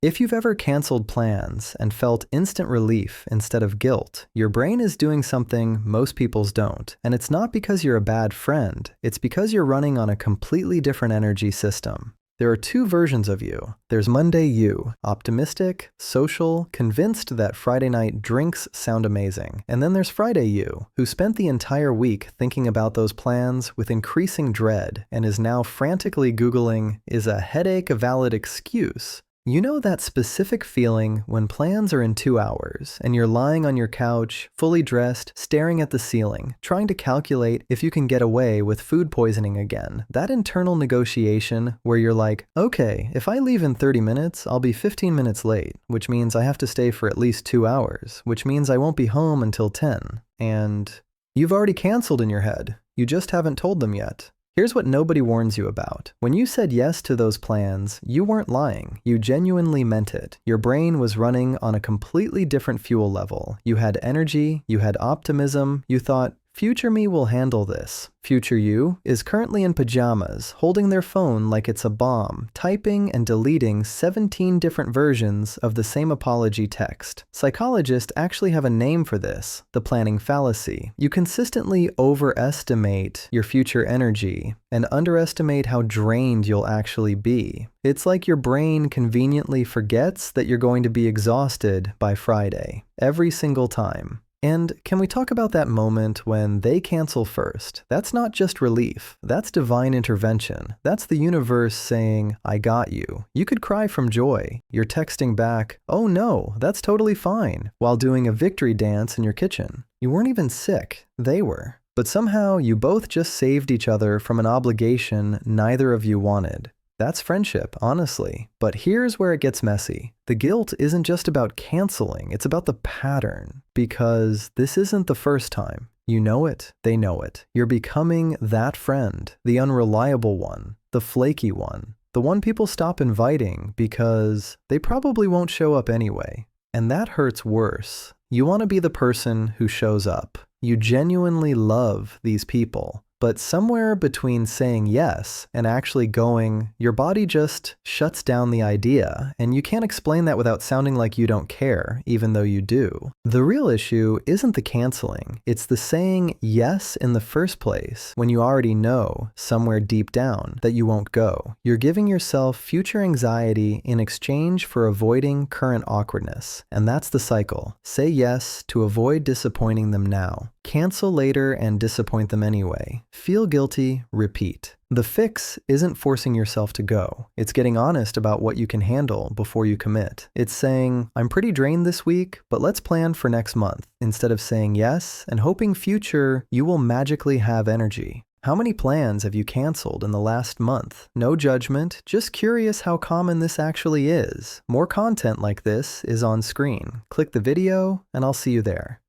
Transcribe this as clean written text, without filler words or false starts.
If you've ever canceled plans and felt instant relief instead of guilt, your brain is doing something most people's don't. And it's not because you're a bad friend, it's because you're running on a completely different energy system. There are two versions of you. There's Monday you, optimistic, social, convinced that Friday night drinks sound amazing. And then there's Friday you, who spent the entire week thinking about those plans with increasing dread and is now frantically Googling, is a headache a valid excuse? You know that specific feeling when plans are in 2 hours and you're lying on your couch, fully dressed, staring at the ceiling, trying to calculate if you can get away with food poisoning again. That internal negotiation where you're like, okay, if I leave in 30 minutes, I'll be 15 minutes late, which means I have to stay for at least 2 hours, which means I won't be home until 10. And you've already canceled in your head. You just haven't told them yet. Here's what nobody warns you about. When you said yes to those plans, you weren't lying. You genuinely meant it. Your brain was running on a completely different fuel level. You had energy, you had optimism, you thought, future me will handle this. Future you is currently in pajamas, holding their phone like it's a bomb, typing and deleting 17 different versions of the same apology text. Psychologists actually have a name for this, the planning fallacy. You consistently overestimate your future energy and underestimate how drained you'll actually be. It's like your brain conveniently forgets that you're going to be exhausted by Friday, every single time. And can we talk about that moment when they cancel first? That's not just relief. That's divine intervention. That's the universe saying, I got you. You could cry from joy. You're texting back, oh no, that's totally fine, while doing a victory dance in your kitchen. You weren't even sick. They were. But somehow you both just saved each other from an obligation neither of you wanted. That's friendship, honestly. But here's where it gets messy. The guilt isn't just about canceling, it's about the pattern. Because this isn't the first time. You know it, they know it. You're becoming that friend, the unreliable one, the flaky one, the one people stop inviting because they probably won't show up anyway. And that hurts worse. You want to be the person who shows up. You genuinely love these people. But somewhere between saying yes and actually going, your body just shuts down the idea, and you can't explain that without sounding like you don't care, even though you do. The real issue isn't the canceling, it's the saying yes in the first place when you already know, somewhere deep down, that you won't go. You're giving yourself future anxiety in exchange for avoiding current awkwardness, and that's the cycle. Say yes to avoid disappointing them now. Cancel later and disappoint them anyway. Feel guilty, repeat. The fix isn't forcing yourself to go. It's getting honest about what you can handle before you commit. It's saying, I'm pretty drained this week, but let's plan for next month, instead of saying yes and hoping future you will magically have energy. How many plans have you canceled in the last month? No judgment, just curious how common this actually is. More content like this is on screen. Click the video and I'll see you there.